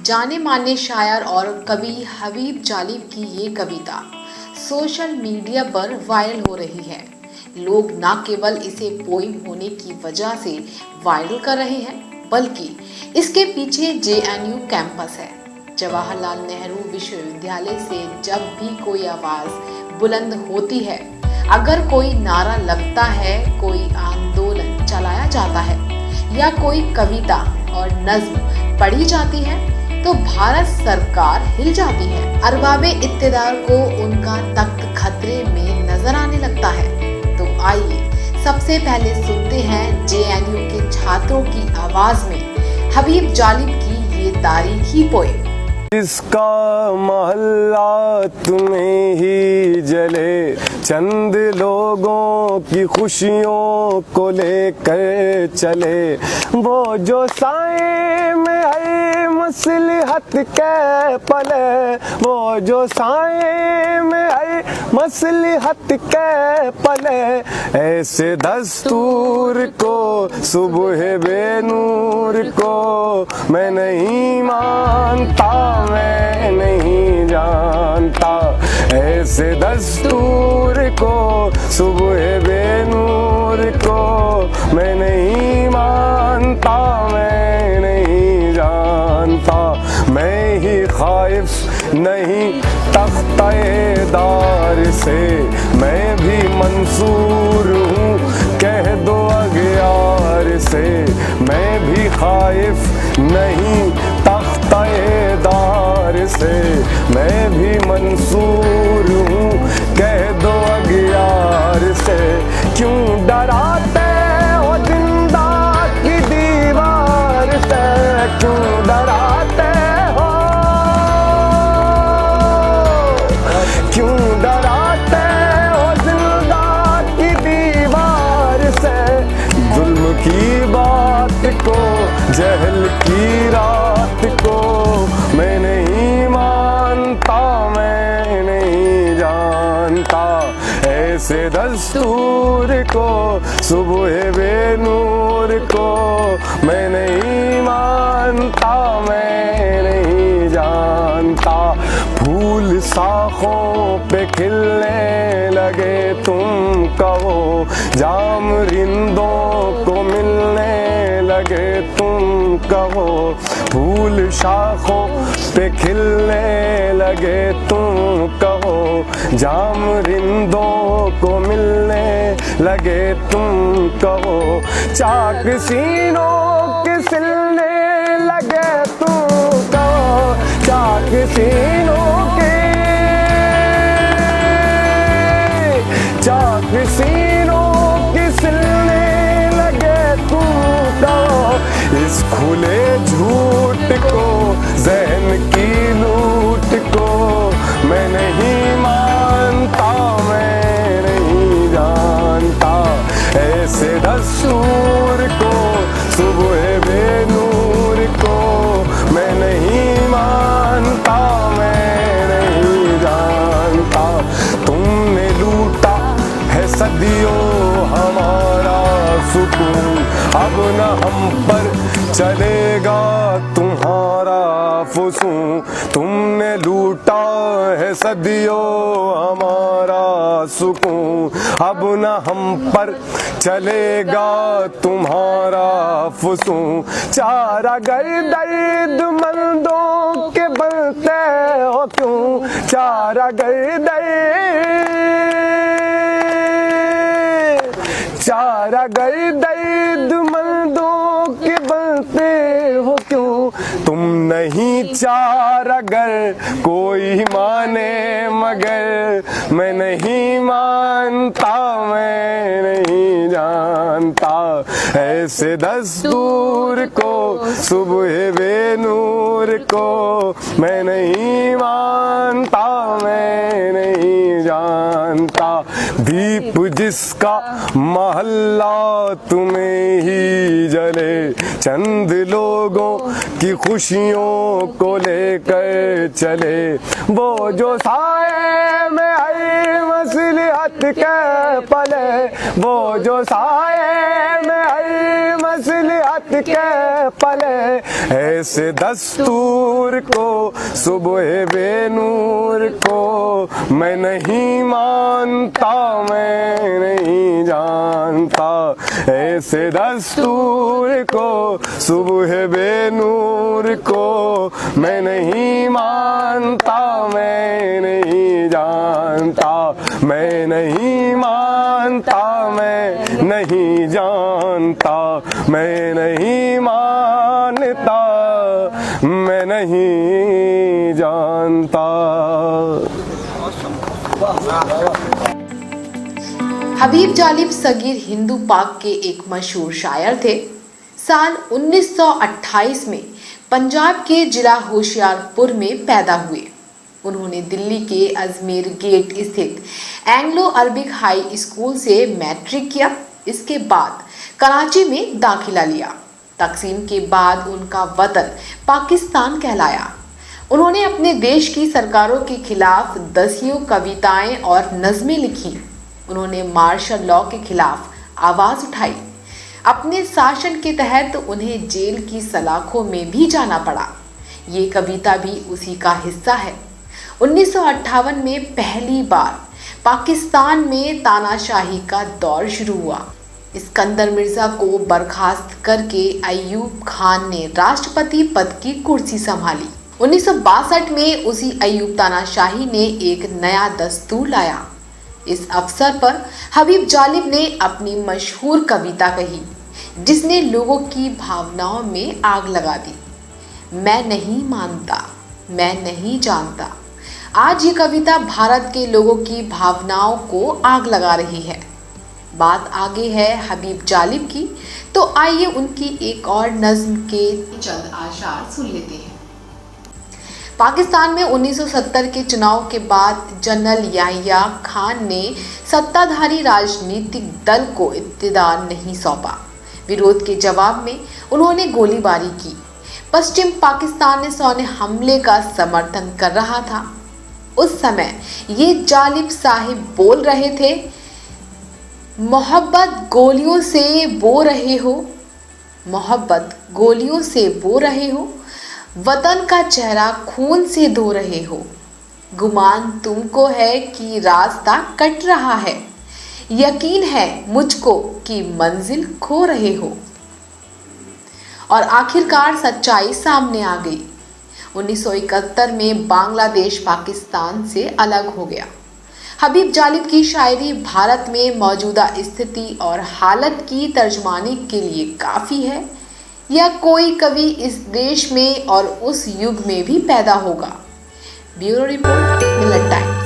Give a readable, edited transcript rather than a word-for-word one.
जाने माने शायर और कवि हबीब जालिब की ये कविता सोशल मीडिया पर वायरल हो रही है। लोग न केवल इसे पोइम होने की वजह से वायरल कर रहे हैं, बल्कि इसके पीछे जेएनयू कैंपस है। जवाहरलाल नेहरू विश्वविद्यालय से जब भी कोई आवाज बुलंद होती है, अगर कोई नारा लगता है, कोई आंदोलन चलाया जाता है या कोई कविता और नज्म पढ़ी जाती है, तो भारत सरकार हिल जाती है। अरबाबे इत्तेदार को उनका तख्त खतरे में नजर आने लगता है। तो आइए सबसे पहले सुनते हैं जेएनयू के छात्रों की आवाज में हबीब जालिब की ये तारीखी पोएम। इसका मोहल्ला तुम्हें ही जले, चंद लोगों की खुशियों को लेकर चले। वो जो साए में है मसलहत के पले, वो जो साए में है मसलहत के पले। ऐसे दस्तूर को सुबह बेनूर को मैं नहीं मानता, मैं नहीं जानता। ऐसे दस्तूर को सुबह बेनूर को मैं नहीं मानता, मैं नहीं जानता। मैं ही खाइफ नहीं तख्ते-ए-दार से, मैं भी मंसूर हूँ कह दो अगयार से। मैं भी खाइफ नहीं तख्ते-ए-दार से, मैं भी मंसूर हूँ कह दो अगयार से। क्यों डराते हो जिंदा की दीवार से, क्यों डराते हो, क्यों डराते हो जिंदा की दीवार से। जुल्म की बात को, जहल की रात को मैं नहीं मानता, मैं नहीं जानता। ऐसे दस्तूर को सुबह बेनूर को मैं नहीं मानता, मैं नहीं जानता। फूल शाखों पे खिलने लगे तुम कहो, जाम रिंदों को मिलने लगे तुम कहो। फूल शाखों पे खिलने लगे तुम कहो, जाम रिंदों को मिलने लगे तुम कहो। चाक सीनों के सिलने लगे तुम कहो, चाक सीनों के, चाक सीनों के सिलने लगे तुम कहो। इस खुले झूठ को, ज़हन की लूट को मैं नहीं मानता, मैं नहीं जानता। ऐसे दस्तूर को सुबह बेनूर को मैं नहीं मानता, मैं नहीं जानता। तुमने लूटा है सदियों हमारा सुकून, अब न हम पर चलेगा तुम्हारा फुसूं। तुमने लूटा है सदियों हमारा सुकून, अब न हम पर चलेगा तुम्हारा फुसूं। चारा गर दर्द मंदों के बनते हो क्यों, चारा गर चारा गर दर्द मंदों के बनते हो क्यों। तुम नहीं चारा गर कोई माने मगर मैं नहीं मानता, मैं नहीं जानता। ऐसे दस्तूर को सुबह बेनूर को मैं नहीं मानता, मैं नहीं जानता। दीप जिसका मोहल्ला तुम्हें ही जले, चंद लोगों की खुशियों को लेकर चले। वो जो साए में है मसलहत के पले, वो जो साए में हर मसलहत के पले, ऐसे दस्तूर को सुबह बेनूर को मैं नहीं मानता, मैं नहीं जानता। ऐसे दस्तूर को सुबह बेनूर को मैं नहीं मानता, मैं नहीं जानता, मैं नहीं मानता, मैं नहीं जानता, मैं नहीं मानता, मैं नहीं जानता। हबीब जालिब सगीर हिंदू पाक के एक मशहूर शायर थे। साल 1928 में पंजाब के जिला होशियारपुर में पैदा हुए। उन्होंने दिल्ली के अजमेर गेट स्थित एंग्लो अरबिक हाई स्कूल से मैट्रिक किया। इसके बाद कराची में दाखिला लिया। तकसीम के बाद उनका वतन पाकिस्तान कहलाया। उन्होंने अपने देश की सरकारों के खिलाफ दसियों कविताएं और नज़में लिखी। उन्होंने मार्शल लॉ के खिलाफ आवाज़ उठाई। अपने शासन के तहत उन्हें जेल की सलाखों में भी जाना पड़ा। ये कविता भी उसी का हिस्सा है। 1958 में पहली बार पाकिस्तान में तानाशाही का दौर शुरू हुआ। इस्कंदर मिर्ज़ा को बर्खास्त करके अयूब खान ने राष्ट्रपति पद की कुर्सी संभाली। 1962 में उसी अयूब तानाशाही ने एक नया दस्तूर लाया। इस अवसर पर हबीब जालिब ने अपनी मशहूर कविता कही, जिसने लोगों की भावनाओं में आग लगा दी। मैं नहीं मानता, मैं नहीं जानता। आज ये कविता भारत के लोगों की भावनाओं को आग लगा रही है। बात आगे है हबीब जालिब की, तो आइए उनकी एक और नज्म के चंद आशार सुन लेते हैं। पाकिस्तान में 1970 के चुनाव के बाद जनरल याहिया खान ने सत्ताधारी राजनीतिक दल को इक़्तिदार नहीं सौंपा। विरोध के जवाब में उन्होंने गोलीबारी की। पश्चिम पाकिस्तान में सैन्य हमले का समर्थन कर रहा था। उस समय ये जालिब साहिब बोल रहे थे, मोहब्बत गोलियों से बो रहे हो, मोहब्बत गोलियों से बो रहे हो, वतन का चेहरा खून से धो रहे हो। गुमान तुमको है कि रास्ता कट रहा है, यकीन है मुझको कि मंजिल खो रहे हो। और आखिरकार सच्चाई सामने आ गई। 1971 में बांग्लादेश पाकिस्तान से अलग हो गया। हबीब जालिब की शायरी भारत में मौजूदा स्थिति और हालत की तर्जमानी के लिए काफ़ी है, या कोई कवि इस देश में और उस युग में भी पैदा होगा। ब्यूरो रिपोर्ट, मिलत टाइम्स।